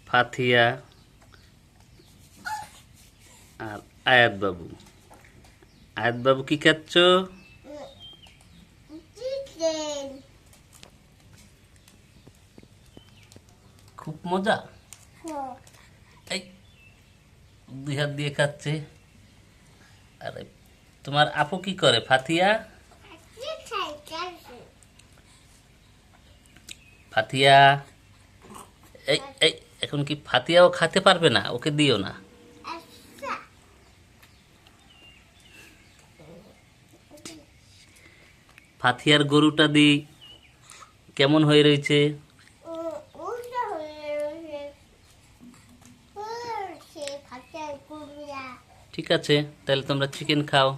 ফাথিয়া আর আয়াত বাবু। আয়াত বাবু কি খাচ্ছ? খুব মজা। এই দুই হাত দিয়ে খাচ্ছে। আরে তোমার আপু কি করে ফাথিয়া? ফাথিয়া এই এই এখন কি ফাথিয়াও খেতে পারবে না? ওকে দিও না। ফাথিয়ার গরুটা দি কেমন হয়ে রয়েছে? ঠিক আছে, তাহলে তোমরা চিকেন খাও।